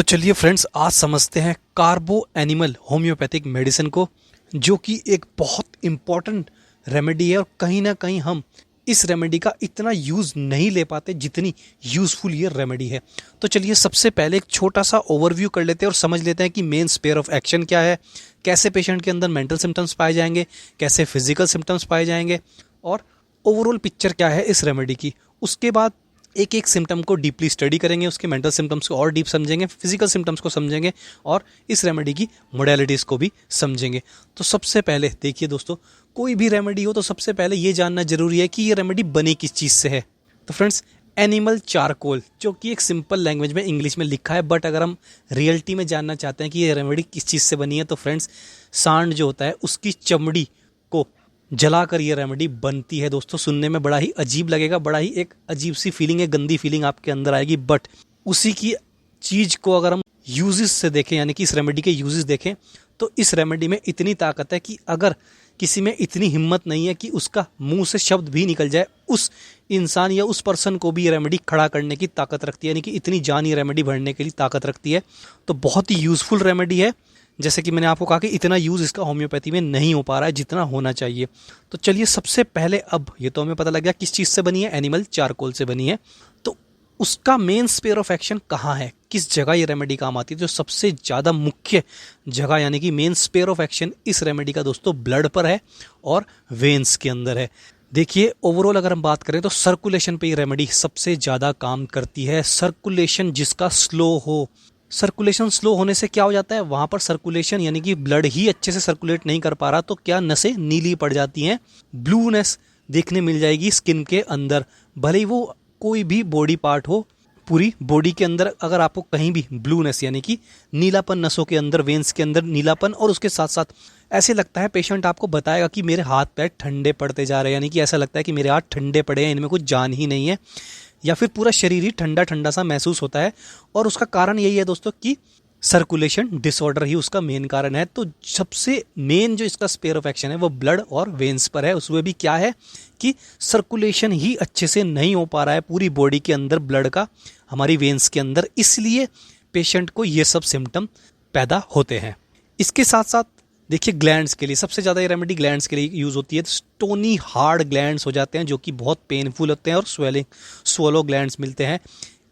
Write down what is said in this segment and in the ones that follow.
तो चलिए फ्रेंड्स, आज समझते हैं कार्बो एनिमल होम्योपैथिक मेडिसिन को, जो कि एक बहुत इम्पॉर्टेंट रेमेडी है। और कहीं ना कहीं हम इस रेमेडी का इतना यूज़ नहीं ले पाते जितनी यूज़फुल ये रेमेडी है। तो चलिए सबसे पहले एक छोटा सा ओवरव्यू कर लेते हैं और समझ लेते हैं कि मेन स्पेयर ऑफ एक्शन क्या है, कैसे पेशेंट के अंदर मेंटल सिम्टम्स पाए जाएंगे, कैसे फिजिकल सिम्टम्स पाए जाएंगे और ओवरऑल पिक्चर क्या है इस रेमेडी की। उसके बाद एक एक सिम्टम को डीपली स्टडी करेंगे, उसके मेंटल सिम्टम्स को और डीप समझेंगे, फिजिकल सिम्टम्स को समझेंगे और इस रेमेडी की मोडेलिटीज़ को भी समझेंगे। तो सबसे पहले देखिए दोस्तों, कोई भी रेमेडी हो तो सबसे पहले ये जानना जरूरी है कि ये रेमेडी बनी किस चीज़ से है। तो फ्रेंड्स, एनिमल चारकोल, जो कि एक सिंपल लैंग्वेज में इंग्लिश में लिखा है, बट अगर हम रियलिटी में जानना चाहते हैं कि ये रेमेडी किस चीज़ से बनी है तो फ्रेंड्स, सांड जो होता है उसकी चमड़ी को जलाकर ये रेमेडी बनती है। दोस्तों, सुनने में बड़ा ही अजीब लगेगा, बड़ा ही एक अजीब सी फीलिंग है, गंदी फीलिंग आपके अंदर आएगी, बट उसी की चीज़ को अगर हम यूजेस से देखें, यानी कि इस रेमेडी के यूजेस देखें, तो इस रेमेडी में इतनी ताकत है कि अगर किसी में इतनी हिम्मत नहीं है कि उसका मुंह से शब्द भी निकल जाए, उस इंसान या उस पर्सन को भी ये रेमेडी खड़ा करने की ताकत रखती है, यानी कि इतनी जान ये रेमेडी भरने के लिए ताकत रखती है। तो बहुत ही यूज़फुल रेमेडी है। जैसे कि मैंने आपको कहा कि इतना यूज़ इसका होम्योपैथी में नहीं हो पा रहा है जितना होना चाहिए। तो चलिए सबसे पहले, अब ये तो हमें पता लग गया किस चीज़ से बनी है, एनिमल चारकोल से बनी है। तो उसका मेन स्पेयर ऑफ एक्शन कहाँ है, किस जगह ये रेमेडी काम आती है? जो सबसे ज़्यादा मुख्य जगह यानी कि मेन स्पेयर ऑफ एक्शन इस रेमेडी का दोस्तों ब्लड पर है और वेन्स के अंदर है। देखिए, ओवरऑल अगर हम बात करें तो सर्कुलेशन पे ये रेमेडी सबसे ज़्यादा काम करती है। सर्कुलेशन जिसका स्लो हो, सर्कुलेशन स्लो होने से क्या हो जाता है, वहाँ पर सर्कुलेशन यानी कि ब्लड ही अच्छे से सर्कुलेट नहीं कर पा रहा, तो क्या नसें नीली पड़ जाती हैं, ब्लूनेस देखने मिल जाएगी स्किन के अंदर, भले ही वो कोई भी बॉडी पार्ट हो। पूरी बॉडी के अंदर अगर आपको कहीं भी ब्लूनेस यानी कि नीलापन, नसों के अंदर, वेन्स के अंदर नीलापन, और उसके साथ साथ ऐसे लगता है, पेशेंट आपको बताएगा कि मेरे हाथ पैर ठंडे पड़ते जा रहे हैं, यानी कि ऐसा लगता है कि मेरे हाथ ठंडे पड़े हैं, इनमें कुछ जान ही नहीं है, या फिर पूरा शरीर ही ठंडा ठंडा सा महसूस होता है। और उसका कारण यही है दोस्तों कि सर्कुलेशन डिसऑर्डर ही उसका मेन कारण है। तो सबसे मेन जो इसका स्पेयर ऑफ एक्शन है वो ब्लड और वेन्स पर है। उसमें भी क्या है कि सर्कुलेशन ही अच्छे से नहीं हो पा रहा है पूरी बॉडी के अंदर ब्लड का, हमारी वेन्स के अंदर, इसलिए पेशेंट को ये सब सिम्टम पैदा होते हैं। इसके साथ साथ देखिए, ग्लैंड्स के लिए सबसे ज़्यादा ये रेमेडी ग्लैंड्स के लिए यूज़ होती है। स्टोनी हार्ड ग्लैंड्स हो जाते हैं जो कि बहुत पेनफुल होते हैं, और स्वोलो ग्लैंड्स मिलते हैं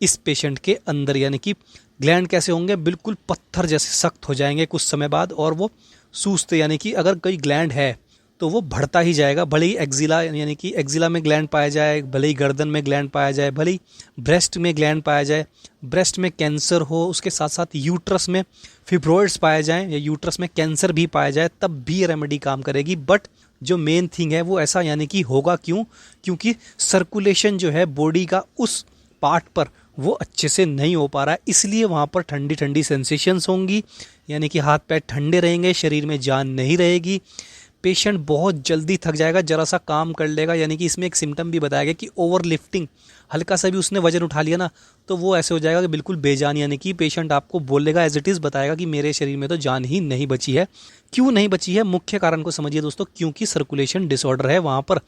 इस पेशेंट के अंदर, यानी कि ग्लैंड कैसे होंगे, बिल्कुल पत्थर जैसे सख्त हो जाएंगे कुछ समय बाद, और वो सूजते, यानी कि अगर कोई ग्लैंड है तो वो बढ़ता ही जाएगा, भले ही एक्जिला यानी कि एक्जिला में ग्लैंड पाया जाए, भले ही गर्दन में ग्लैंड पाया जाए, भले ही ब्रेस्ट में ग्लैंड पाया जाए, ब्रेस्ट में कैंसर हो, उसके साथ साथ यूट्रस में फिब्रोइड्स पाए जाएं या यूट्रस में कैंसर भी पाया जाए, तब भी ये रेमेडी काम करेगी। बट जो मेन थिंग है वो ऐसा, यानी कि होगा क्यों, क्योंकि सर्कुलेशन जो है बॉडी का उस पार्ट पर वो अच्छे से नहीं हो पा रहा है, इसलिए वहाँ पर ठंडी ठंडी सेंसेशंस होंगी, यानी कि हाथ पैर ठंडे रहेंगे, शरीर में जान नहीं रहेगी, पेशेंट बहुत जल्दी थक जाएगा, जरा सा काम कर लेगा, यानी कि इसमें एक सिम्टम भी बताया गया कि ओवर लिफ्टिंग, हल्का सा भी उसने वजन उठा लिया ना तो वो ऐसे हो जाएगा कि बिल्कुल बेजान, यानी कि पेशेंट आपको बोलेगा, एज इट इज़ बताएगा कि मेरे शरीर में तो जान ही नहीं बची है। क्यों नहीं बची है, मुख्य कारण को समझिए दोस्तों, क्योंकि सर्कुलेशन डिसऑर्डर है, वहाँ पर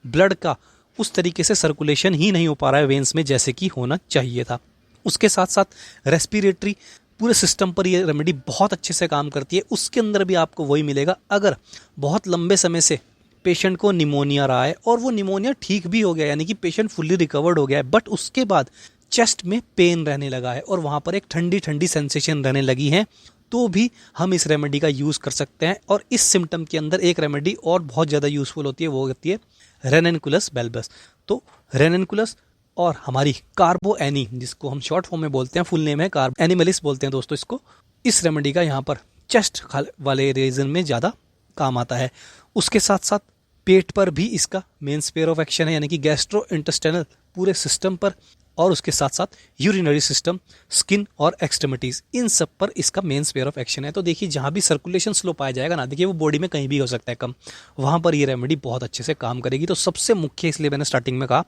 ब्लड का उस तरीके से सर्कुलेशन ही नहीं हो पा रहा है वेन्स में जैसे कि होना चाहिए था। उसके साथ साथ रेस्पिरेटरी पूरे सिस्टम पर ये रेमेडी बहुत अच्छे से काम करती है। उसके अंदर भी आपको वही मिलेगा। अगर बहुत लंबे समय से पेशेंट को निमोनिया रहा है और वो निमोनिया ठीक भी हो गया, यानी कि पेशेंट फुल्ली रिकवर्ड हो गया है, बट उसके बाद चेस्ट में पेन रहने लगा है और वहाँ पर एक ठंडी ठंडी सेंसेशन रहने लगी है, तो भी हम इस रेमेडी का यूज़ कर सकते हैं। और इस सिम्टम के अंदर एक रेमेडी और बहुत ज़्यादा यूज़फुल होती है, वो होती है रेननकुलस बेल्बस। तो रेननकुलस और हमारी कार्बो एनी, जिसको हम शॉर्ट फॉर्म में बोलते हैं, फुल नेम है कार्बो एनिमलिस बोलते हैं दोस्तों इसको, इस रेमेडी का यहाँ पर चेस्ट वाले रीजन में ज़्यादा काम आता है। उसके साथ साथ पेट पर भी इसका मेन स्पेयर ऑफ एक्शन है, यानी कि गैस्ट्रो इंटेस्टाइनल पूरे सिस्टम पर, और उसके साथ साथ यूरिनरी सिस्टम, स्किन और एक्सट्रीमिटीज़, इन सब पर इसका मेन स्पेयर ऑफ एक्शन है। तो देखिए, जहाँ भी सर्कुलेशन स्लो पाया जाएगा ना, देखिए वो बॉडी में कहीं भी हो सकता है कम, वहाँ पर ये रेमेडी बहुत अच्छे से काम करेगी। तो सबसे मुख्य, इसलिए मैंने स्टार्टिंग में कहा,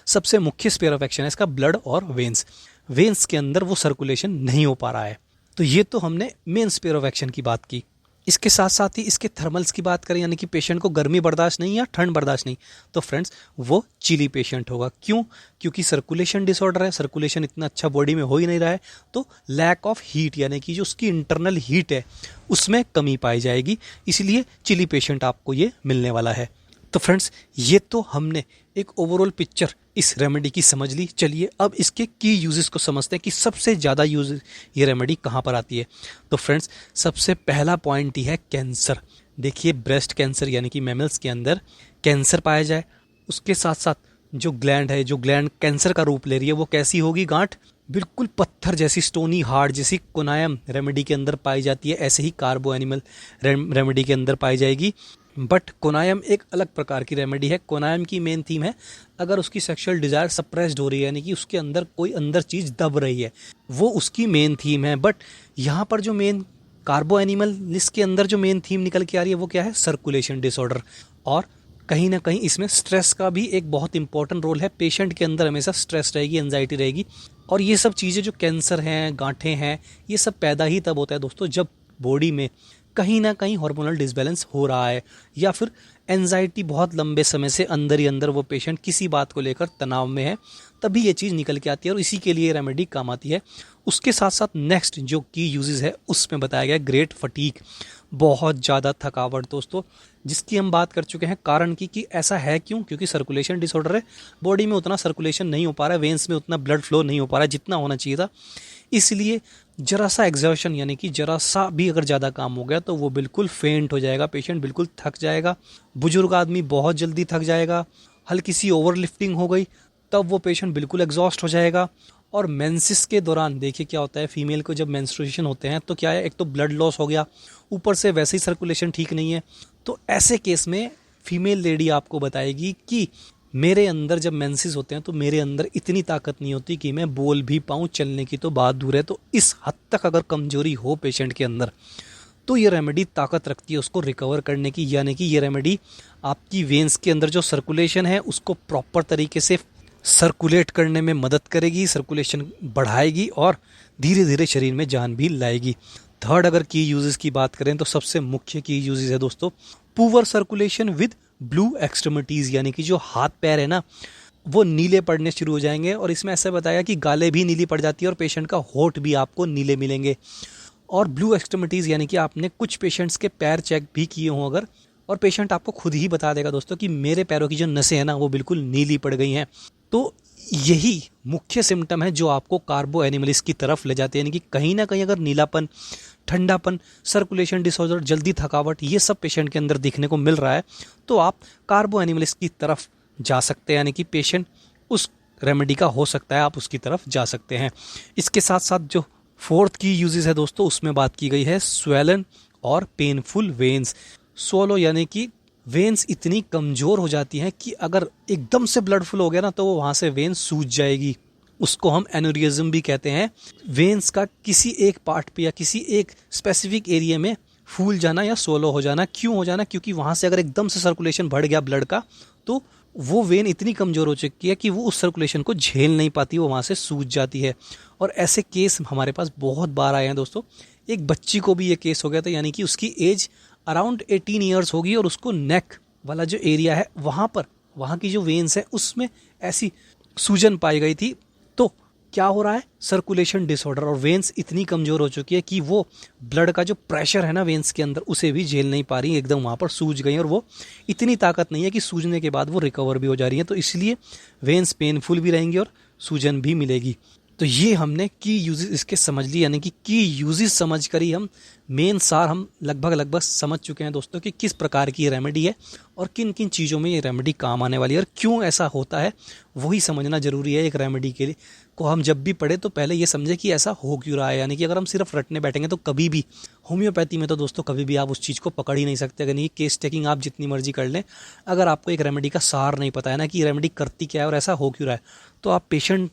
सबसे मुख्य स्पेयर ऑफ एक्शन है इसका ब्लड और वेन्स। वेन्स के अंदर वो सर्कुलेशन नहीं हो पा रहा है। तो ये तो हमने मेन स्पेयर ऑफ एक्शन की बात की। इसके साथ साथ ही इसके थर्मल्स की बात करें, यानी कि पेशेंट को गर्मी बर्दाश्त नहीं या ठंड बर्दाश्त नहीं, तो फ्रेंड्स वो चिली पेशेंट होगा। क्यों? क्योंकि सर्कुलेशन डिसऑर्डर है, सर्कुलेशन इतना अच्छा बॉडी में हो ही नहीं रहा है, तो लैक ऑफ हीट यानी कि जो उसकी इंटरनल हीट है उसमें कमी पाई जाएगी, इसलिए चिली पेशेंट आपको ये मिलने वाला है। तो फ्रेंड्स ये तो हमने एक ओवरऑल पिक्चर इस रेमेडी की समझ ली। चलिए अब इसके की यूजेस को समझते हैं कि सबसे ज़्यादा यूज ये रेमेडी कहाँ पर आती है। तो फ्रेंड्स सबसे पहला पॉइंट ही है कैंसर। देखिए ब्रेस्ट कैंसर यानी कि मैमल्स के अंदर कैंसर पाया जाए, उसके साथ साथ जो ग्लैंड है, जो ग्लैंड कैंसर का रूप ले रही है, वो कैसी होगी? गांठ बिल्कुल पत्थर जैसी, स्टोनी हार्ड जैसी कोनायम रेमेडी के अंदर पाई जाती है, ऐसे ही कार्बो एनिमल रेमेडी के अंदर पाई जाएगी। बट कोनायम एक अलग प्रकार की रेमेडी है। कोनायम की मेन थीम है अगर उसकी सेक्सुअल डिज़ायर सप्रेस्ड हो रही है, यानी कि उसके अंदर कोई अंदर चीज़ दब रही है, वो उसकी मेन थीम है। बट यहाँ पर जो मेन कार्बो एनिमल लिस्ट के अंदर जो मेन थीम निकल के आ रही है वो क्या है? Circulation disorder. और कहीं ना कहीं इसमें स्ट्रेस का भी एक बहुत इंपॉर्टेंट रोल है। पेशेंट के अंदर हमेशा स्ट्रेस रहेगी, एंजाइटी रहेगी, और ये सब चीज़ें जो कैंसर हैं, गांठें हैं, ये सब पैदा ही तब होता है दोस्तों जब बॉडी में कहीं ना कहीं हार्मोनल डिसबैलेंस हो रहा है, या फिर एंजाइटी बहुत लंबे समय से अंदर ही अंदर वो पेशेंट किसी बात को लेकर तनाव में है, तभी ये चीज़ निकल के आती है और इसी के लिए रेमेडी काम आती है। उसके साथ साथ नेक्स्ट जो की यूजेस है उसमें बताया गया ग्रेट फटीग, बहुत ज़्यादा थकावट दोस्तों, जिसकी हम बात कर चुके हैं कारण की कि ऐसा है क्यों? क्योंकि सर्कुलेशन डिसऑर्डर है, बॉडी में उतना सर्कुलेशन नहीं हो पा रहा है, वेन्स में उतना ब्लड फ्लो नहीं हो पा रहा है जितना होना चाहिए था, इसलिए जरा सा एग्जर्शन यानी कि जरा सा भी अगर ज़्यादा काम हो गया तो वो बिल्कुल फेंट हो जाएगा, पेशेंट बिल्कुल थक जाएगा। बुजुर्ग आदमी बहुत जल्दी थक जाएगा, हल्की सी ओवर लिफ्टिंग हो गई तब वो पेशेंट बिल्कुल एग्जॉस्ट हो जाएगा। और मेंसिस के दौरान देखिए क्या होता है, फीमेल को जब मेंस्ट्रुएशन होते हैं तो क्या है, एक तो ब्लड लॉस हो गया, ऊपर से वैसे ही सर्कुलेशन ठीक नहीं है, तो ऐसे केस में फीमेल लेडी आपको बताएगी कि मेरे अंदर जब मेंसेस होते हैं तो मेरे अंदर इतनी ताकत नहीं होती कि मैं बोल भी पाऊँ, चलने की तो बात दूर है। तो इस हद तक अगर कमजोरी हो पेशेंट के अंदर तो ये रेमेडी ताकत रखती है उसको रिकवर करने की, यानी कि ये रेमेडी आपकी वेन्स के अंदर जो सर्कुलेशन है उसको प्रॉपर तरीके से सर्कुलेट करने में मदद करेगी, सर्कुलेशन बढ़ाएगी और धीरे धीरे शरीर में जान भी लाएगी। थर्ड अगर की यूजेस की बात करें तो सबसे मुख्य की यूजेस है दोस्तों poor circulation with blue extremities, यानी कि जो हाथ पैर है ना वो नीले पड़ने शुरू हो जाएंगे। और इसमें ऐसा बताया कि गालें भी नीली पड़ जाती है और पेशेंट का होठ भी आपको नीले मिलेंगे। और ब्लू एक्सट्रीमिटीज़ यानी कि आपने कुछ पेशेंट्स के पैर चेक भी किए हों अगर, और पेशेंट आपको खुद ही बता देगा दोस्तों कि मेरे पैरों की जो नसें हैं ना वो बिल्कुल नीली पड़ गई हैं। तो यही मुख्य सिम्टम है जो आपको कार्बो एनिमलिस की तरफ ले जाते हैं, यानी कि कहीं ना कहीं अगर नीलापन, ठंडापन, सर्कुलेशन डिसऑर्डर, जल्दी थकावट, ये सब पेशेंट के अंदर दिखने को मिल रहा है तो आप कार्बो एनिमलिस की तरफ जा सकते हैं, यानी कि पेशेंट उस रेमेडी का हो सकता है आप उसकी तरफ जा सकते हैं। इसके साथ साथ जो फोर्थ की यूजेस है दोस्तों उसमें बात की गई है स्वेलन और पेनफुल वेन्स। सोलो यानी कि वेन्स इतनी कमज़ोर हो जाती हैं कि अगर एकदम से ब्लड फ्लो हो गया ना तो वो वहाँ से वेन्स सूज जाएगी, उसको हम एन्यूरिज्म भी कहते हैं। वेन्स का किसी एक पार्ट पे या किसी एक स्पेसिफिक एरिया में फूल जाना या सोलो हो जाना। क्यों हो जाना? क्योंकि वहाँ से अगर एकदम से सर्कुलेशन बढ़ गया ब्लड का तो वो वेन इतनी कमज़ोर हो चुकी है कि वो उस सर्कुलेशन को झेल नहीं पाती, वो वहाँ से सूज जाती है। और ऐसे केस हमारे पास बहुत बार आए हैं दोस्तों। एक बच्ची को भी ये केस हो गया था, यानी कि उसकी एज अराउंड 18 ईयर्स होगी और उसको नेक वाला जो एरिया है वहाँ पर, वहाँ की जो वेन्स है उसमें ऐसी सूजन पाई गई थी। तो क्या हो रहा है? सर्कुलेशन डिसऑर्डर, और वेन्स इतनी कमज़ोर हो चुकी है कि वो ब्लड का जो प्रेशर है ना वेन्स के अंदर उसे भी झेल नहीं पा रही, एकदम वहाँ पर सूज गई और वो इतनी ताकत नहीं है कि सूजने के बाद वो रिकवर भी हो जा रही है। तो इसलिए वेन्स पेनफुल भी रहेंगी और सूजन भी मिलेगी। तो ये हमने की यूजेस इसके समझ ली, यानी कि की यूजेस समझ कर ही हम मेन सार हम लगभग समझ चुके हैं दोस्तों कि किस प्रकार की रेमेडी है और किन किन चीज़ों में ये रेमेडी काम आने वाली है और क्यों ऐसा होता है वही समझना ज़रूरी है। एक रेमेडी के लिए को हम जब भी पढ़े तो पहले ये समझे कि ऐसा हो क्यों रहा है, यानी कि अगर हम सिर्फ रटने बैठेंगे तो कभी भी होम्योपैथी में तो दोस्तों कभी भी आप उस चीज़ को पकड़ ही नहीं सकते। अगर नहीं केस टेकिंग आप जितनी मर्जी कर लें, अगर आपको एक रेमेडी का सार नहीं पता है ना कि रेमेडी करती क्या है और ऐसा हो क्यों रहा है, तो आप पेशेंट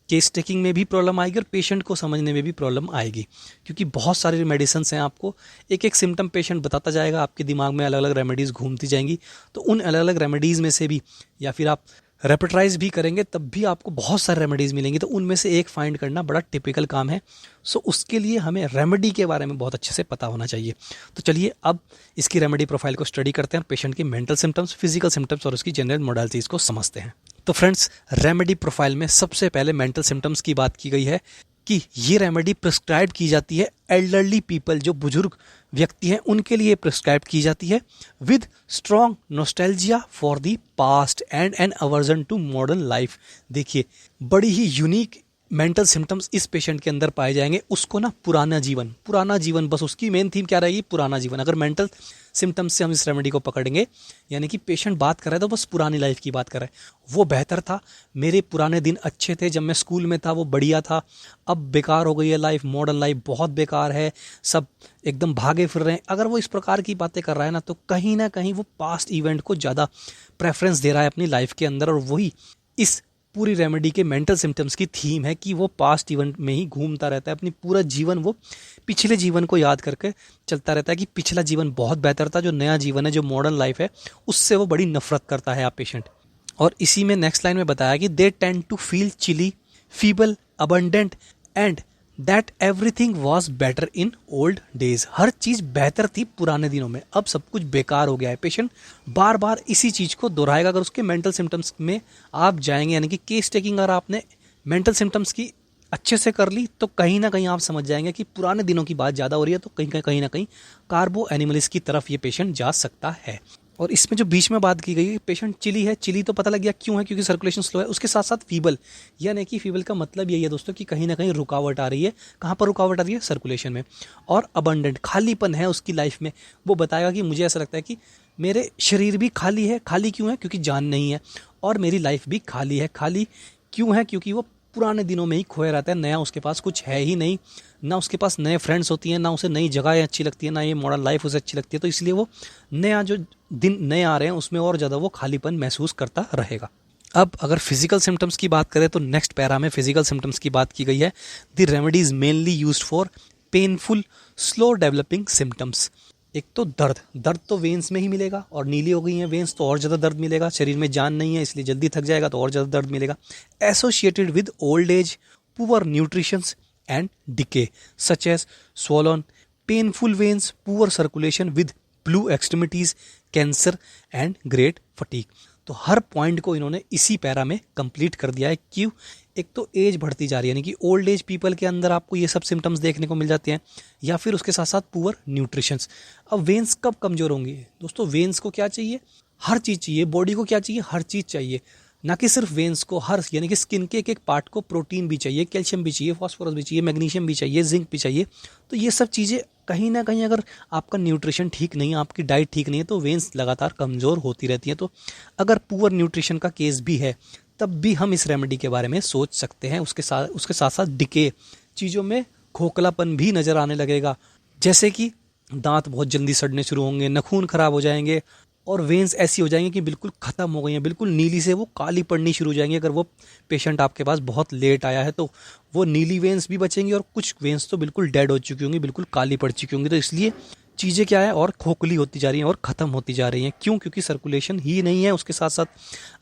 केस टेकिंग में भी प्रॉब्लम आएगी और पेशेंट को समझने में भी प्रॉब्लम आएगी, क्योंकि बहुत सारी मेडिसिन हैं। आपको एक एक सिम्टम पेशेंट बताता जाएगा, आपके दिमाग में अलग अलग रेमेडीज़ घूमती जाएंगी, तो उन अलग अलग रेमेडीज़ में से भी या फिर आप रेपिटाइज भी करेंगे तब भी आपको बहुत सारे रेमेडीज़ मिलेंगी, तो उनमें से एक फाइंड करना बड़ा टिपिकल काम है। सो उसके लिए हमें रेमेडी के बारे में बहुत अच्छे से पता होना चाहिए। तो चलिए अब इसकी रेमेडी प्रोफाइल को स्टडी करते हैं और पेशेंट की मेंटल सिम्टम्स, फिजिकल सिम्टम्स और उसकी जनरल मोडालिटीज़ को समझते हैं। तो फ्रेंड्स, रेमेडी प्रोफाइल में सबसे पहले मेंटल सिम्टम्स की बात की गई है कि ये रेमेडी प्रिस्क्राइब की जाती है एल्डरली पीपल, जो बुजुर्ग व्यक्ति हैं उनके लिए प्रिस्क्राइब की जाती है, with strong nostalgia for the past and an aversion to modern life. देखिए, बड़ी ही यूनिक मेंटल सिम्टम्स इस पेशेंट के अंदर पाए जाएंगे। उसको ना पुराना जीवन, बस उसकी मेन थीम क्या रहेगी, पुराना जीवन। अगर मेंटल सिम्टम्स से हम इस रेमेडी को पकड़ेंगे, यानी कि पेशेंट बात कर रहा है तो बस पुरानी लाइफ की बात कर रहा है। वो बेहतर था, मेरे पुराने दिन अच्छे थे, जब मैं स्कूल में था वो बढ़िया था, अब बेकार हो गई है लाइफ, मॉडर्न लाइफ बहुत बेकार है, सब एकदम भागे फिर रहे हैं। अगर वो इस प्रकार की बातें कर रहा है ना, तो कहीं ना कहीं वो पास्ट इवेंट को ज़्यादा प्रेफरेंस दे रहा है अपनी लाइफ के अंदर, और वही इस पूरी रेमेडी के मेंटल सिम्टम्स की थीम है कि वो पास्ट इवेंट में ही घूमता रहता है। अपनी पूरा जीवन वो पिछले जीवन को याद करके चलता रहता है कि पिछला जीवन बहुत बेहतर था, जो नया जीवन है, जो मॉडर्न लाइफ है, उससे वो बड़ी नफरत करता है आप पेशेंट। और इसी में नेक्स्ट लाइन में बताया कि they tend to feel chilly, feeble, abundant and that everything was better in old days. हर चीज़ बेहतर थी पुराने दिनों में, अब सब कुछ बेकार हो गया है। पेशेंट बार बार इसी चीज़ को दोहराएगा। अगर उसके मेंटल सिम्टम्स में आप जाएंगे, यानी कि केस टेकिंग अगर आपने मेंटल सिम्टम्स की अच्छे से कर ली, तो कहीं ना कहीं आप समझ जाएंगे कि पुराने दिनों की बात ज़्यादा हो रही है, तो कहीं ना कहीं कार्बो एनिमलिस की तरफ ये पेशेंट जा सकता है। और इसमें जो बीच में बात की गई है, पेशेंट चिली है, चिली तो पता लग गया क्यों है, क्योंकि सर्कुलेशन स्लो है। उसके साथ साथ फीबल, यानी कि फीबल का मतलब यही है दोस्तों कि कहीं ना कहीं रुकावट आ रही है। कहाँ पर रुकावट आ रही है, सर्कुलेशन में। और अबंडेंट, खालीपन है उसकी लाइफ में। वो बताएगा कि मुझे ऐसा लगता है कि मेरे शरीर भी खाली है। खाली क्यों है, क्योंकि जान नहीं है, और मेरी लाइफ भी खाली है। खाली क्यों है, क्योंकि वो पुराने दिनों में ही खोया रहता है, नया उसके पास कुछ है ही नहीं, ना उसके पास नए फ्रेंड्स होती हैं, ना उसे नई जगहें अच्छी लगती है, ना ये मॉडर्न लाइफ उसे अच्छी लगती है। तो इसलिए वो नया जो दिन नए आ रहे हैं उसमें और ज़्यादा वो खालीपन महसूस करता रहेगा। अब अगर फिजिकल सिम्टम्स की बात करें तो नेक्स्ट पैरा में फिजिकल सिम्टम्स की बात की गई है। The remedy is mainly used for painful slow developing symptoms. एक तो दर्द तो वेन्स में ही मिलेगा, और नीली हो गई हैं वेन्स तो और ज़्यादा दर्द मिलेगा। शरीर में जान नहीं है इसलिए जल्दी थक जाएगा तो और ज़्यादा दर्द मिलेगा। Associated with old age, poor nutritions and decay such as swollen, painful veins, poor circulation with blue extremities, cancer and great fatigue. तो हर पॉइंट को इन्होंने इसी पैरा में कंप्लीट कर दिया है। क्यों? एक तो एज बढ़ती जा रही है, यानी कि ओल्ड एज पीपल के अंदर आपको ये सब सिम्टम्स देखने को मिल जाते हैं, या फिर उसके साथ साथ पुअर न्यूट्रिशंस। अब वेन्स कब कमज़ोर होंगी दोस्तों? वेन्स को क्या चाहिए? हर चीज़ चाहिए। बॉडी को क्या चाहिए? हर चीज़ चाहिए। ना कि सिर्फ वेन्स को, हर यानी कि स्किन के एक पार्ट को प्रोटीन भी चाहिए, कैल्शियम भी चाहिए, फॉस्फोरस भी चाहिए, मैग्नीशियम भी चाहिए, जिंक भी चाहिए। तो ये सब चीज़ें कहीं ना कहीं अगर आपका न्यूट्रिशन ठीक नहीं है, आपकी डाइट ठीक नहीं है, तो वेन्स लगातार कमज़ोर होती रहती हैं। तो अगर पुअर न्यूट्रिशन का केस भी है तब भी हम इस रेमेडी के बारे में सोच सकते हैं। उसके साथ साथ डिके, चीज़ों में खोखलापन भी नज़र आने लगेगा, जैसे कि दांत बहुत जल्दी सड़ने शुरू होंगे, नखून खराब हो जाएंगे, और वेन्स ऐसी हो जाएंगी कि बिल्कुल ख़त्म हो गई हैं, बिल्कुल नीली से वो काली पड़नी शुरू हो जाएंगी। अगर वो पेशेंट आपके पास बहुत लेट आया है तो वो नीली वेन्स भी बचेंगी, और कुछ वेन्स तो बिल्कुल डेड हो चुकी होंगी, बिल्कुल काली पड़ चुकी होंगी। तो इसलिए चीज़ें क्या है, और खोखली होती जा रही हैं और ख़त्म होती जा रही हैं। क्यों? क्योंकि सर्कुलेशन ही नहीं है। उसके साथ साथ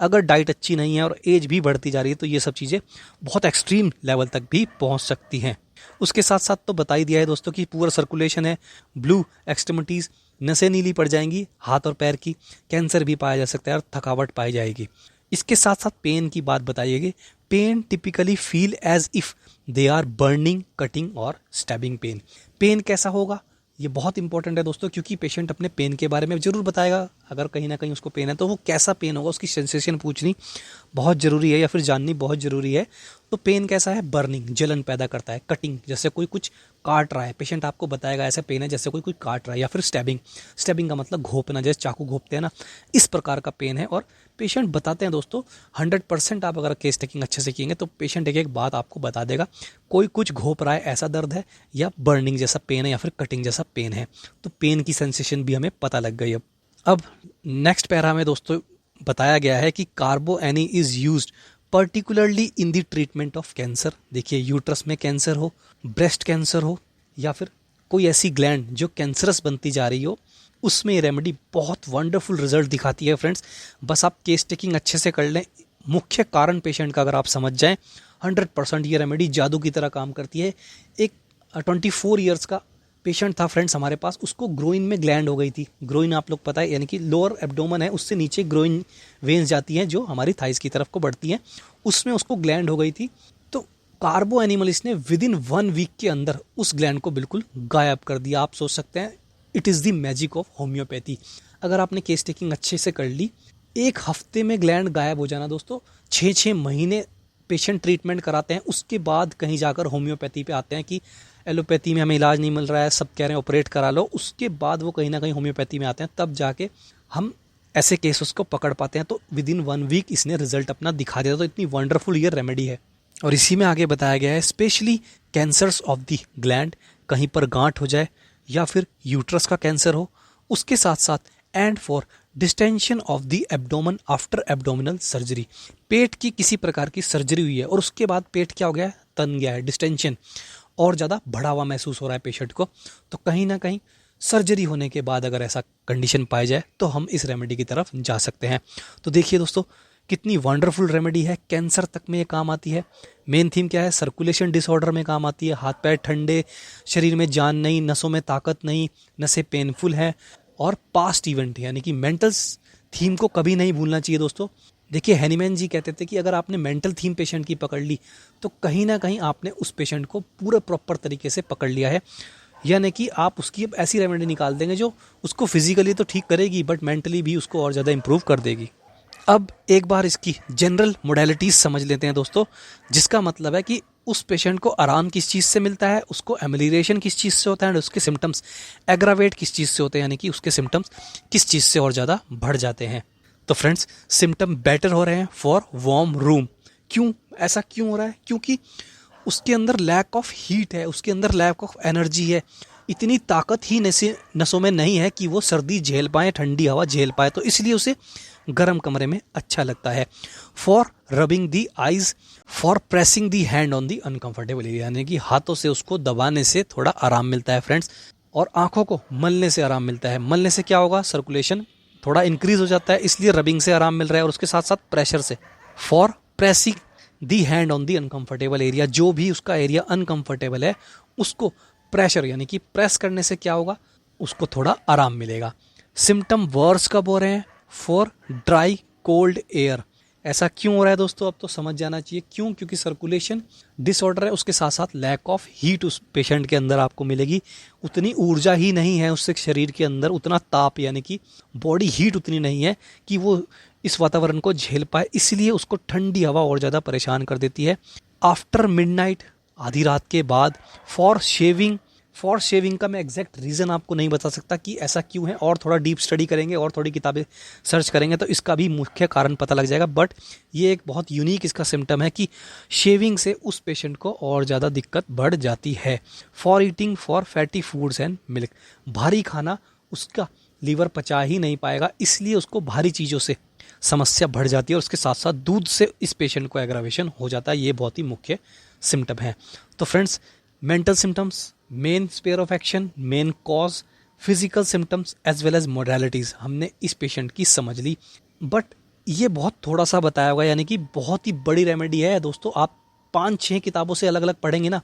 अगर डाइट अच्छी नहीं है और एज भी बढ़ती जा रही है, तो ये सब चीज़ें बहुत एक्सट्रीम लेवल तक भी पहुँच सकती हैं। उसके साथ साथ तो बता ही दिया है दोस्तों कि पुअर सर्कुलेशन है, ब्लू एक्सट्रीमिटीज़, नसें नीली पड़ जाएंगी हाथ और पैर की, कैंसर भी पाया जा सकता है और थकावट पाई जाएगी। इसके साथ साथ पेन की बात बताइएगी। Pain typically feel as if they are burning, cutting और स्टैबिंग पेन। पेन कैसा होगा, ये बहुत इंपॉर्टेंट है दोस्तों, क्योंकि पेशेंट अपने पेन के बारे में ज़रूर बताएगा। अगर कहीं ना कहीं उसको पेन है तो वो कैसा पेन होगा, उसकी सेंसेशन पूछनी बहुत ज़रूरी है, या फिर जाननी बहुत ज़रूरी है। तो पेन कैसा है? बर्निंग, जलन पैदा करता है। कटिंग, जैसे कोई कुछ काट रहा है, पेशेंट आपको बताएगा ऐसा पेन है जैसे कोई कुछ काट रहा है। या फिर स्टैबिंग, स्टैबिंग का मतलब घोंपना, जैसे चाकू घोंपते हैं ना, इस प्रकार का पेन है। और पेशेंट बताते हैं दोस्तों 100%, आप अगर केस टेकिंग अच्छे से किएंगे तो पेशेंट एक एक बात आपको बता देगा। कोई कुछ घोंप रहा है ऐसा दर्द है, या बर्निंग जैसा पेन है, या फिर कटिंग जैसा पेन है। तो पेन की सेंसेशन भी हमें पता लग गई। अब नेक्स्ट पैरा में दोस्तों बताया गया है कि carbo an is used particularly in the treatment of cancer. देखिए, यूट्रस में कैंसर हो, ब्रेस्ट कैंसर हो, या फिर कोई ऐसी ग्लैंड जो कैंसरस बनती जा रही हो, उसमें ये रेमेडी बहुत वंडरफुल रिजल्ट दिखाती है फ्रेंड्स। बस आप केस टेकिंग अच्छे से कर लें, मुख्य कारण पेशेंट का अगर आप समझ जाएं, 100% ये रेमेडी जादू की तरह काम करती है। एक 24 ईयर्स का पेशेंट था फ्रेंड्स हमारे पास, उसको ग्रोइन में ग्लैंड हो गई थी। ग्रोइन आप लोग पता है, यानी कि लोअर एब्डोमन है, उससे नीचे ग्रोइन वेन्स जाती हैं जो हमारी थाइस की तरफ को बढ़ती हैं, उसमें उसको ग्लैंड हो गई थी। तो कार्बो एनिमलिस्ट ने विद इन 1 वीक के अंदर उस ग्लैंड को बिल्कुल गायब कर दिया। आप सोच सकते हैं, it is the magic of homeopathy. अगर आपने केस टेकिंग अच्छे से कर ली, 1 हफ्ते में ग्लैंड गायब हो जाना दोस्तों। 6-6 महीने पेशेंट ट्रीटमेंट कराते हैं, उसके बाद कहीं जाकर होम्योपैथी पे आते हैं कि एलोपैथी में हमें इलाज नहीं मिल रहा है, सब कह रहे हैं ऑपरेट करा लो। उसके बाद वो कहीं ना कहीं होम्योपैथी में आते हैं, तब जाके हम ऐसे केसेस को पकड़ पाते हैं। तो विद इन 1 वीक इसने रिजल्ट अपना दिखा दिया। तो इतनी वंडरफुल ये रेमेडी है। और इसी में आगे बताया गया है specially cancers of the gland, कहीं पर गांठ हो जाए या फिर यूट्रस का कैंसर हो, उसके साथ साथ and for distension of the abdomen after abdominal surgery. पेट की किसी प्रकार की सर्जरी हुई है और उसके बाद पेट क्या हो गया है, तन गया है, डिस्टेंशन और ज़्यादा बढ़ा हुआ महसूस हो रहा है पेशेंट को, तो कहीं ना कहीं सर्जरी होने के बाद अगर ऐसा कंडीशन पाई जाए तो हम इस रेमेडी की तरफ जा सकते हैं। तो देखिए दोस्तों, कितनी वंडरफुल रेमेडी है। कैंसर तक में ये काम आती है। मेन थीम क्या है, सर्कुलेशन डिसऑर्डर में काम आती है। हाथ पैर ठंडे, शरीर में जान नहीं, नसों में ताकत नहीं, नसें पेनफुल है और पास्ट इवेंट यानी कि मेंटल थीम को कभी नहीं भूलना चाहिए दोस्तों। देखिए हैनीमैन जी कहते थे कि अगर आपने मेंटल थीम पेशेंट की पकड़ ली तो कहीं ना कहीं आपने उस पेशेंट को पूरे प्रॉपर तरीके से पकड़ लिया है। यानी कि आप उसकी अब ऐसी रेमेडी निकाल देंगे जो उसको फिजिकली तो ठीक करेगी बट मेंटली भी उसको और ज़्यादा इंप्रूव कर देगी। अब एक बार इसकी जनरल मोडेलिटीज़ समझ लेते हैं दोस्तों, जिसका मतलब है कि उस पेशेंट को आराम किस चीज़ से मिलता है, उसको एमिलिरेशन किस चीज़ से होता है, उसके सिम्टम्स एग्रावेट किस चीज़ से होते हैं, यानी कि उसके सिम्टम्स किस चीज़ से और ज़्यादा बढ़ जाते हैं। तो फ्रेंड्स, सिम्टम बेटर हो रहे हैं फॉर वार्म रूम। क्यों ऐसा क्यों हो रहा है? क्योंकि उसके अंदर लैक ऑफ हीट है, उसके अंदर लैक ऑफ एनर्जी है, इतनी ताकत ही नसों में नहीं है कि वो सर्दी झेल पाए, ठंडी हवा झेल पाए, तो इसलिए उसे गर्म कमरे में अच्छा लगता है। For rubbing the eyes, for pressing the hand on the uncomfortable area, यानी कि हाथों से उसको दबाने से थोड़ा आराम मिलता है फ्रेंड्स। और आंखों को मलने से आराम मिलता है। मलने से क्या होगा, सर्कुलेशन थोड़ा इंक्रीज हो जाता है, इसलिए रबिंग से आराम मिल रहा है और उसके साथ साथ प्रेशर से। For pressing the hand on the uncomfortable area, जो भी उसका एरिया अनकंफर्टेबल है उसको प्रेशर यानी कि प्रेस करने से क्या होगा, उसको थोड़ा आराम मिलेगा। सिम्टम वर्स कब हो रहे हैं? For dry cold air. ऐसा क्यों हो रहा है दोस्तों? अब तो समझ जाना चाहिए क्यों। क्योंकि सर्कुलेशन डिसऑर्डर है, उसके साथ साथ लैक ऑफ हीट उस पेशेंट के अंदर आपको मिलेगी। उतनी ऊर्जा ही नहीं है उससे शरीर के अंदर, उतना ताप यानी कि बॉडी हीट उतनी नहीं है कि वो इस वातावरण को झेल पाए, इसलिए उसको ठंडी हवा और ज़्यादा परेशान कर देती है। आफ्टर मिडनाइट, आधी रात के बाद। फॉर शेविंग, फॉर शेविंग का मैं एग्जैक्ट रीज़न आपको नहीं बता सकता कि ऐसा क्यों है, और थोड़ा डीप स्टडी करेंगे और थोड़ी किताबें सर्च करेंगे तो इसका भी मुख्य कारण पता लग जाएगा। बट ये एक बहुत यूनिक इसका सिम्टम है कि शेविंग से उस पेशेंट को और ज़्यादा दिक्कत बढ़ जाती है। For eating for fatty foods and milk, भारी खाना उसका लीवर पचा ही नहीं पाएगा, इसलिए उसको भारी चीज़ों से समस्या बढ़ जाती है और उसके साथ साथ दूध से इस पेशेंट को एग्रावेशन हो जाता है। ये बहुत ही मुख्य सिम्टम है। तो friends, mental symptoms, main sphere of action, main cause, physical symptoms as well as modalities हमने इस पेशेंट की समझ ली। बट ये बहुत थोड़ा सा बताया होगा, यानी कि बहुत ही बड़ी रेमेडी है दोस्तों। आप 5-6 किताबों से अलग अलग पढ़ेंगे ना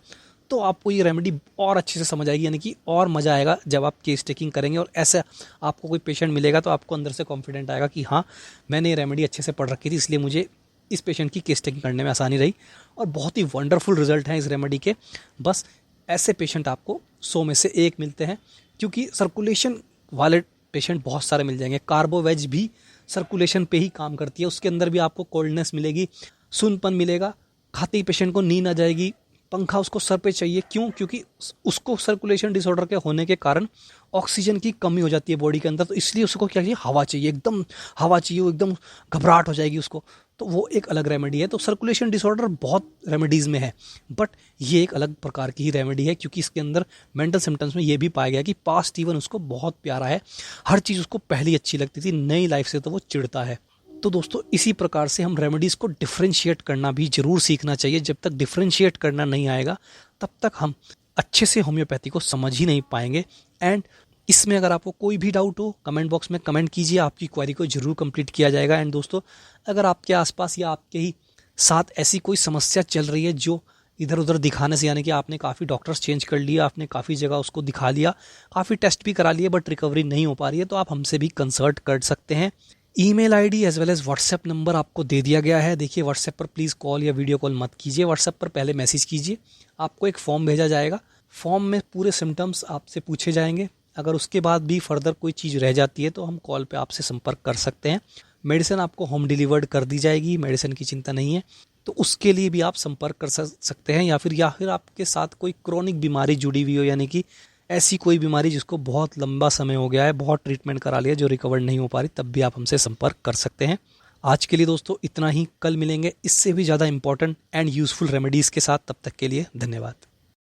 तो आपको ये रेमेडी और अच्छे से समझ आएगी, यानी कि और मज़ा आएगा जब आप केस टेकिंग करेंगे और ऐसा आपको कोई पेशेंट मिलेगा तो आपको अंदर से कॉन्फिडेंट आएगा कि हाँ, मैंने ये रेमेडी अच्छे से पढ़ रखी थी, इसलिए मुझे इस पेशेंट की केस टेकिंग करने में आसानी रही। और बहुत ही वंडरफुल रिजल्ट हैं इस रेमेडी के। बस ऐसे पेशेंट आपको 100 में से 1 मिलते हैं, क्योंकि सर्कुलेशन वाले पेशेंट बहुत सारे मिल जाएंगे। कार्बोवेज भी सर्कुलेशन पे ही काम करती है, उसके अंदर भी आपको कोल्डनेस मिलेगी, सुनपन मिलेगा, खाते ही पेशेंट को नींद आ जाएगी, पंखा उसको सर पे चाहिए। क्यों? क्योंकि उसको सर्कुलेशन डिसऑर्डर के होने के कारण ऑक्सीजन की कमी हो जाती है बॉडी के अंदर, तो इसलिए उसको क्या चाहिए, हवा चाहिए, एकदम हवा चाहिए, वो एकदम घबराहट हो जाएगी उसको। तो वो एक अलग रेमेडी है। तो सर्कुलेशन डिसऑर्डर बहुत रेमेडीज़ में है, बट ये एक अलग प्रकार की ही रेमेडी है, क्योंकि इसके अंदर मेंटल सिम्टम्स में ये भी पाया गया कि पास्ट इवन उसको बहुत प्यारा है, हर चीज़ उसको पहले अच्छी लगती थी, नई लाइफ से तो वो चिढ़ता है। तो दोस्तों, इसी प्रकार से हम रेमेडीज़ को डिफ्रेंशिएट करना भी ज़रूर सीखना चाहिए। जब तक डिफ्रेंशिएट करना नहीं आएगा तब तक हम अच्छे से होम्योपैथी को समझ ही नहीं पाएंगे। एंड इसमें अगर आपको कोई भी डाउट हो कमेंट बॉक्स में कमेंट कीजिए, आपकी क्वेरी को जरूर कंप्लीट किया जाएगा। एंड दोस्तों, अगर आपके आसपास या आपके ही साथ ऐसी कोई समस्या चल रही है जो इधर उधर दिखाने से, यानी कि आपने काफ़ी डॉक्टर्स चेंज कर लिया, आपने काफ़ी जगह उसको दिखा लिया, काफ़ी टेस्ट भी करा लिए, बट रिकवरी नहीं हो पा रही है, तो आप हमसे भी कंसल्ट कर सकते हैं। Email ID as well as WhatsApp number आपको दे दिया गया है। देखिए, व्हाट्सएप पर प्लीज़ कॉल या वीडियो कॉल मत कीजिए, व्हाट्सएप पर पहले मैसेज कीजिए। आपको एक फॉर्म भेजा जाएगा, फॉर्म में पूरे सिम्टम्स आपसे पूछे जाएंगे। अगर उसके बाद भी फर्दर कोई चीज़ रह जाती है तो हम कॉल पे आपसे संपर्क कर सकते हैं। मेडिसिन आपको होम डिलीवर्ड कर दी जाएगी, मेडिसिन की चिंता नहीं है। तो उसके लिए भी आप संपर्क कर सकते हैं, या फिर आपके साथ कोई क्रोनिक बीमारी जुड़ी हुई हो, यानी कि ऐसी कोई बीमारी जिसको बहुत लंबा समय हो गया है, बहुत ट्रीटमेंट करा लिया, जो रिकवर नहीं हो पा रही, तब भी आप हमसे संपर्क कर सकते हैं। आज के लिए दोस्तों इतना ही, कल मिलेंगे इससे भी ज़्यादा इंपॉर्टेंट एंड यूजफुल रेमेडीज़ के साथ। तब तक के लिए धन्यवाद।